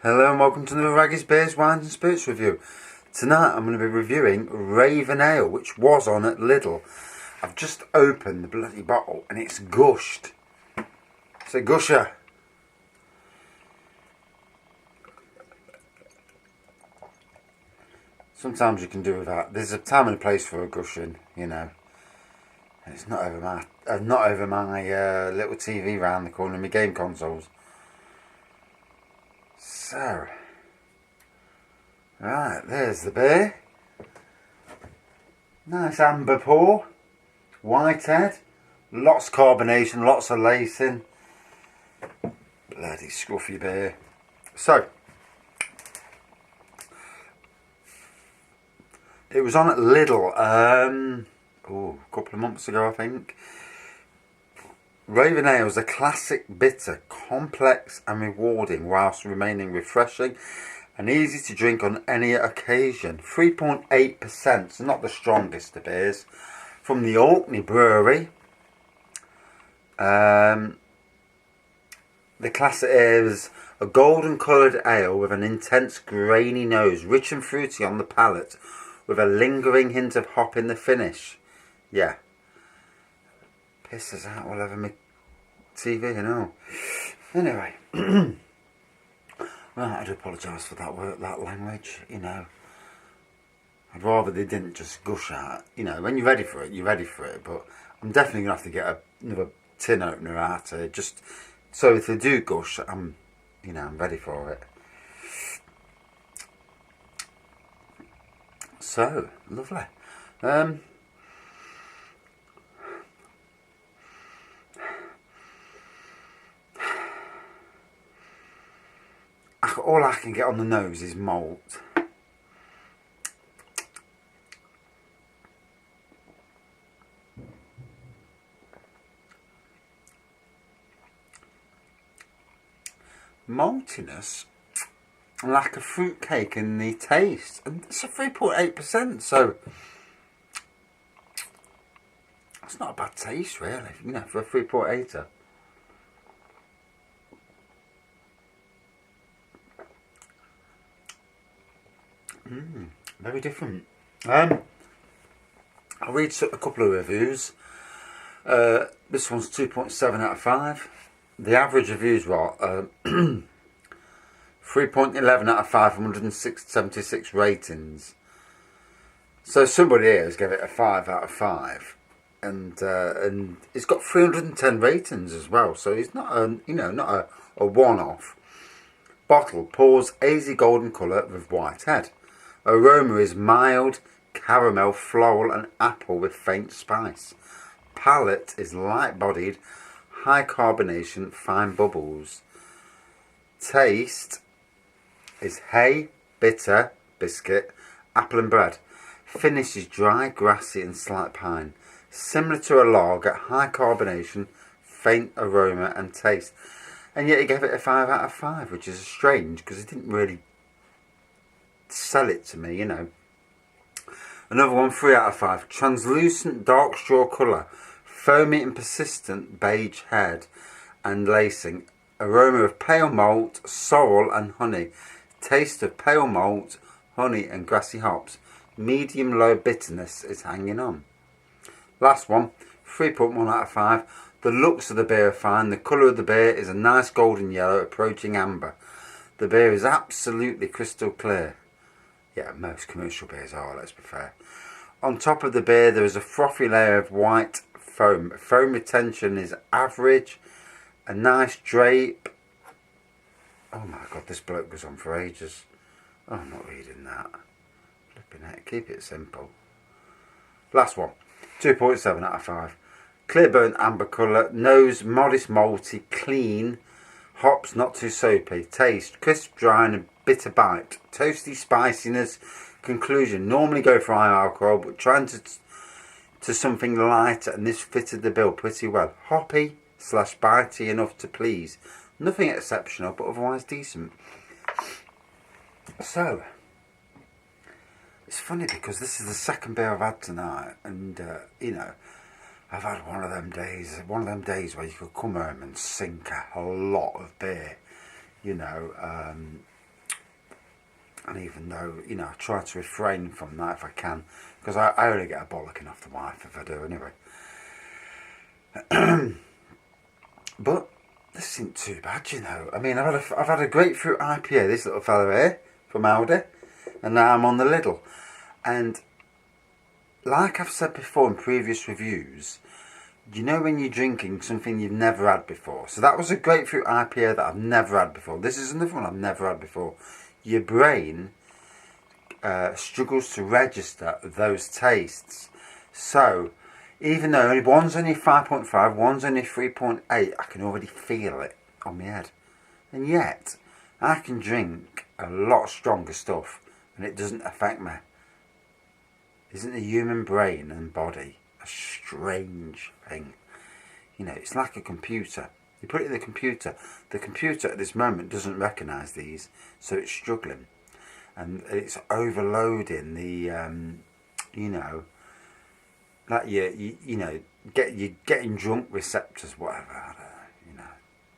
Hello and welcome to the Raggy's Beers, Wines and Spirits review. Tonight I'm going to be reviewing Raven Ale, which was on at Lidl. I've just opened the bloody bottle and it's gushed. It's a gusher. Sometimes you can do without. There's a time and a place for a gushing, you know. It's not over my little TV round the corner of my game consoles. So, right, there's the beer. Nice amber pour, white head, lots of carbonation, lots of lacing. Bloody scruffy beer. So, it was on at Lidl a couple of months ago, I think. Raven Ale is a classic bitter, complex and rewarding whilst remaining refreshing and easy to drink on any occasion. 3.8%, so not the strongest of beers. From the Orkney Brewery. The classic is a golden coloured ale with an intense grainy nose, rich and fruity on the palate, with a lingering hint of hop in the finish. Yeah. Pisses out all over my TV, you know. Anyway. Right, I do apologise for that language, you know. I'd rather they didn't just gush out. You know, when you're ready for it, you're ready for it. But I'm definitely going to have to get another tin opener out here. Just so if they do gush, I'm ready for it. So, lovely. All I can get on the nose is malt. Maltiness, like a fruit cake in the taste, and it's a 3.8%, so it's not a bad taste really, you know, for a 3.8er. Very different. I'll read a couple of reviews. This one's 2.7 out of 5. The average reviews were 3.11 out of 576 ratings. So somebody here has given it a 5 out of 5, and it's got 310 ratings as well. So it's not not a one-off. Bottle pours hazy golden colour with white head. Aroma is mild, caramel, floral and apple with faint spice. Palate is light-bodied, high carbonation, fine bubbles. Taste is hay, bitter, biscuit, apple and bread. Finish is dry, grassy and slight pine. Similar to a lager, high carbonation, faint aroma and taste. And yet he gave it a 5 out of 5, which is strange because he didn't really sell it to me, you know. Another one, 3 out of 5. Translucent dark straw colour, foamy and persistent beige head and lacing. Aroma of pale malt, sorrel and honey. Taste of pale malt, honey and grassy hops. Medium low bitterness is hanging on. Last one, 3.1 out of 5. The looks of the beer are fine. The colour of the beer is a nice golden yellow approaching amber. The beer is absolutely crystal clear. Yeah, most commercial beers are, let's be fair. On top of the beer there is a frothy layer of white foam. Foam retention is average. A nice drape. Oh my god, this bloke goes on for ages. Oh, I'm not reading that. Flipping it, keep it simple. Last one, 2.7 out of 5. Clear burnt amber colour. Nose modest malty, clean. Hops not too soapy. Taste crisp, dry and a bitter bite. Toasty spiciness. Conclusion, normally go for high alcohol but trying to something lighter, and this fitted the bill pretty well. Hoppy / bitey enough to please. Nothing exceptional but otherwise decent. So, it's funny because this is the second beer I've had tonight, and you know, I've had one of them days where you could come home and sink a lot of beer, you know, And even though, you know, I try to refrain from that if I can, because I only get a bollocking off the wife if I do anyway. But this isn't too bad, you know. I mean, I've had a grapefruit IPA, this little fella here, from Aldi, and now I'm on the Lidl. And like I've said before in previous reviews, you know when you're drinking something you've never had before. So that was a grapefruit IPA that I've never had before. This is another one I've never had before. Your brain struggles to register those tastes. So even though one's only 5.5, one's only 3.8, I can already feel it on my head. And yet, I can drink a lot stronger stuff and it doesn't affect me. Isn't the human brain and body a strange thing? You know, it's like a computer. You put it in the computer at this moment doesn't recognise these, so it's struggling. And it's overloading the, you know, like you know, you're getting drunk receptors, whatever.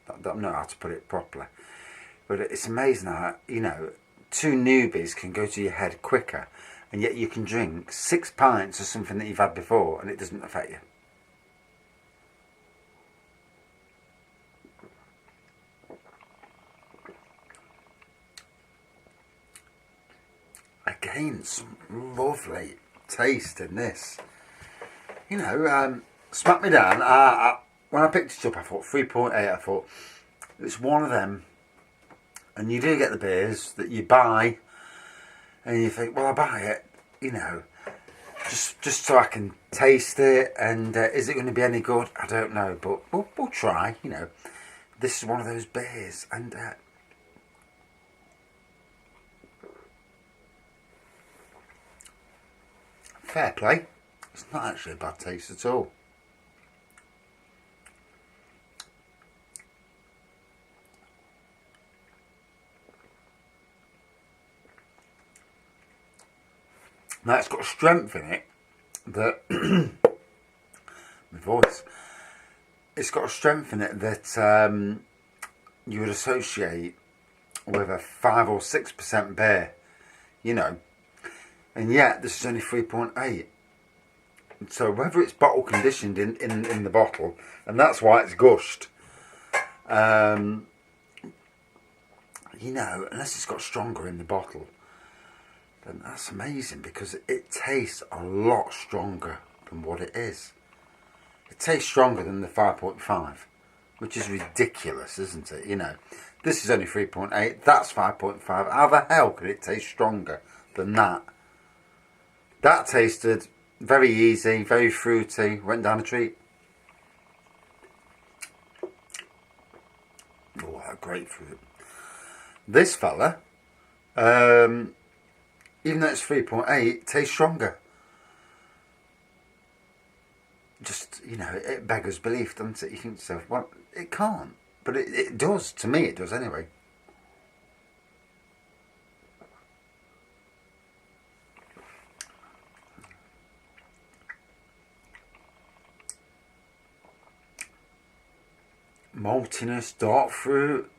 I don't know how to put it properly, but it's amazing how, you know, 2 newbies can go to your head quicker, and yet you can drink 6 pints of something that you've had before, and it doesn't affect you. Again, some lovely taste in this. You know, smack me down. When I picked it up, I thought 3.8. I thought it's one of them, and you do get the beers that you buy, and you think, well, I buy it, you know, just so I can taste it. And is it going to be any good? I don't know, but we'll try. You know, this is one of those beers, and fair play. It's not actually a bad taste at all. Now it's got a strength in it that my voice. It's got a strength in it that you would associate with a 5 or 6% beer, you know, and yet this is only 3.8. So whether it's bottle conditioned in the bottle, and that's why it's gushed, you know, unless it's got stronger in the bottle, then that's amazing, because it tastes a lot stronger than what it is. It tastes stronger than the 5.5, which is ridiculous, isn't it? You know, this is only 3.8, that's 5.5. How the hell could it taste stronger than that? That tasted very easy, very fruity, went down a treat. Oh, that grapefruit. This fella, even though it's 3.8, tastes stronger. Just, you know, it beggars belief, doesn't it? You think to yourself, well, it can't. But it does. To me, it does anyway. Maltiness, dark fruit.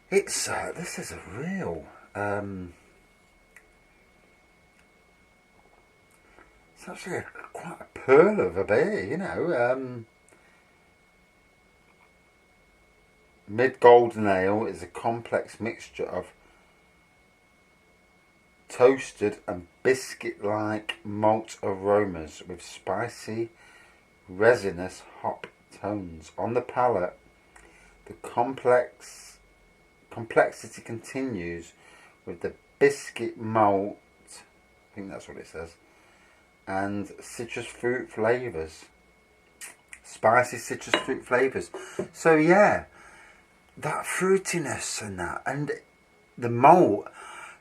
It's this is a real it's actually quite a pearl of a beer, you know. Mid Golden Ale is a complex mixture of toasted and biscuit-like malt aromas with spicy, resinous hop tones. On the palate, the complexity continues with the biscuit malt, I think that's what it says, and citrus fruit flavours. Spicy citrus fruit flavours. So yeah, that fruitiness and that, and the malt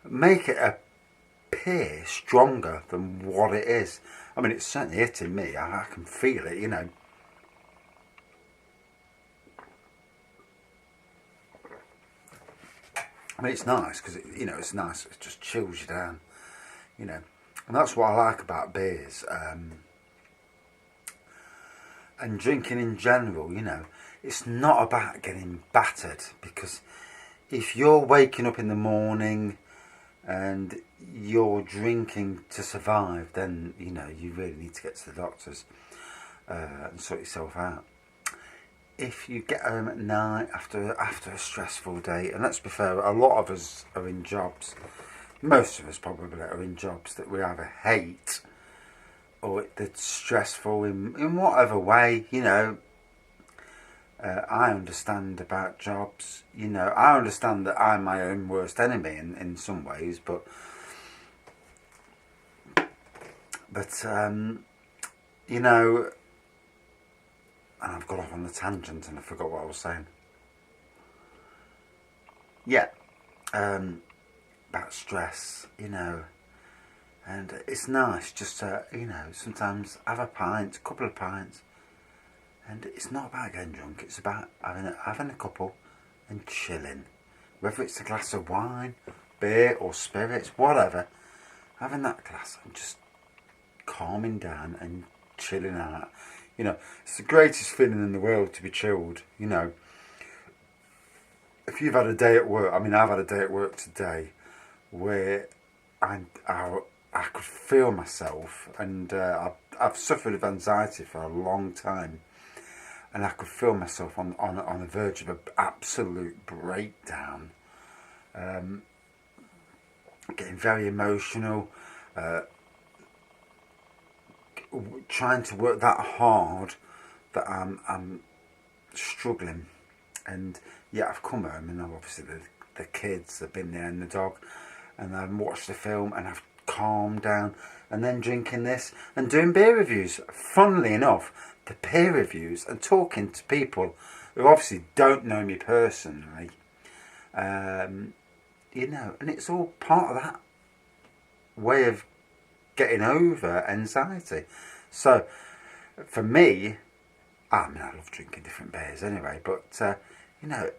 make it appear stronger than what it is. I mean, it's certainly hitting me. I can feel it, you know. I mean, it's nice because, you know, it's nice. It just chills you down, you know. And that's what I like about beers. And drinking in general, you know. It's not about getting battered, because if you're waking up in the morning and you're drinking to survive, then you know you really need to get to the doctors and sort yourself out. If you get home at night after a stressful day, and let's be fair, a lot of us are in jobs, most of us probably are in jobs that we either hate or that's stressful in whatever way, you know. I understand about jobs, you know. I understand that I'm my own worst enemy in some ways, but you know, and I've got off on a tangent and I forgot what I was saying. Yeah, about stress, you know, and it's nice just to, you know, sometimes have a pint, a couple of pints. And it's not about getting drunk, it's about having a couple and chilling. Whether it's a glass of wine, beer or spirits, whatever. Having that glass and just calming down and chilling out. You know, it's the greatest feeling in the world to be chilled, you know. If you've had a day at work, I mean I've had a day at work today where I could feel myself, and I've suffered with anxiety for a long time. And I could feel myself on the verge of an absolute breakdown. Getting very emotional. Trying to work that hard that I'm struggling. And yeah, I've come home and obviously the kids have been there and the dog. And I've watched the film and I've calmed down. And then drinking this and doing beer reviews. Funnily enough, the peer reviews and talking to people who obviously don't know me personally, you know, and it's all part of that way of getting over anxiety. So for me, I mean, I love drinking different beers anyway, but you know,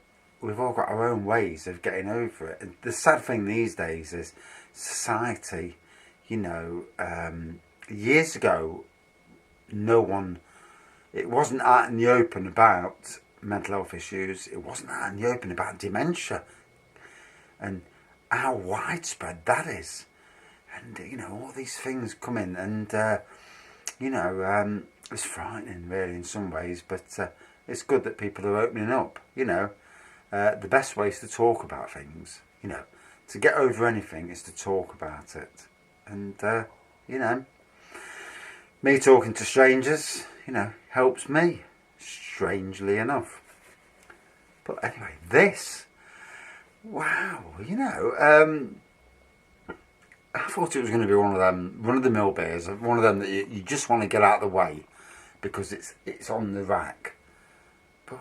we've all got our own ways of getting over it. And the sad thing these days is society, you know, years ago, it wasn't out in the open about mental health issues. It wasn't out in the open about dementia and how widespread that is. And, you know, all these things come in and, you know, it's frightening really in some ways, but it's good that people are opening up, you know. The best way is to talk about things, you know. To get over anything is to talk about it. And, you know, me talking to strangers, you know, helps me, strangely enough. But anyway, this, wow, you know, I thought it was going to be one of them, one of the mill beers, one of them that you just want to get out of the way because it's on the rack. But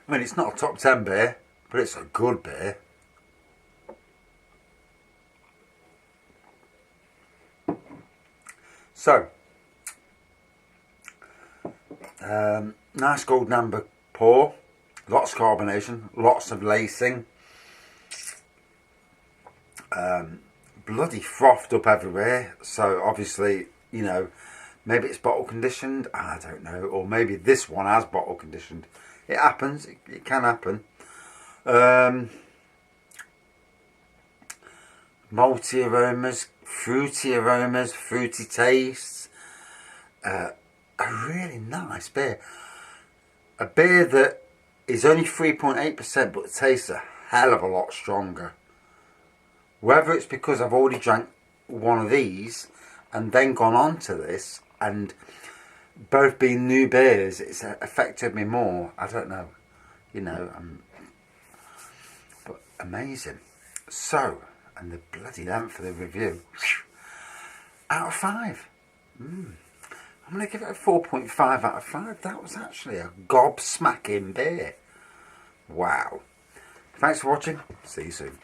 I mean, it's not a top 10 beer, but it's a good beer. So, nice golden amber pour, lots of carbonation, lots of lacing, bloody frothed up everywhere. So obviously, you know, maybe it's bottle conditioned, I don't know, or maybe this one has bottle conditioned. It happens, it can happen. Malty aromas, fruity tastes. A really nice beer. A beer that is only 3.8%, but tastes a hell of a lot stronger. Whether it's because I've already drank one of these and then gone on to this, and both being new beers, it's affected me more. I don't know. You know, but amazing. So, and the bloody length of the review. Out of 5. I'm going to give it a 4.5 out of 5. That was actually a gobsmacking beer. Wow. Thanks for watching. See you soon.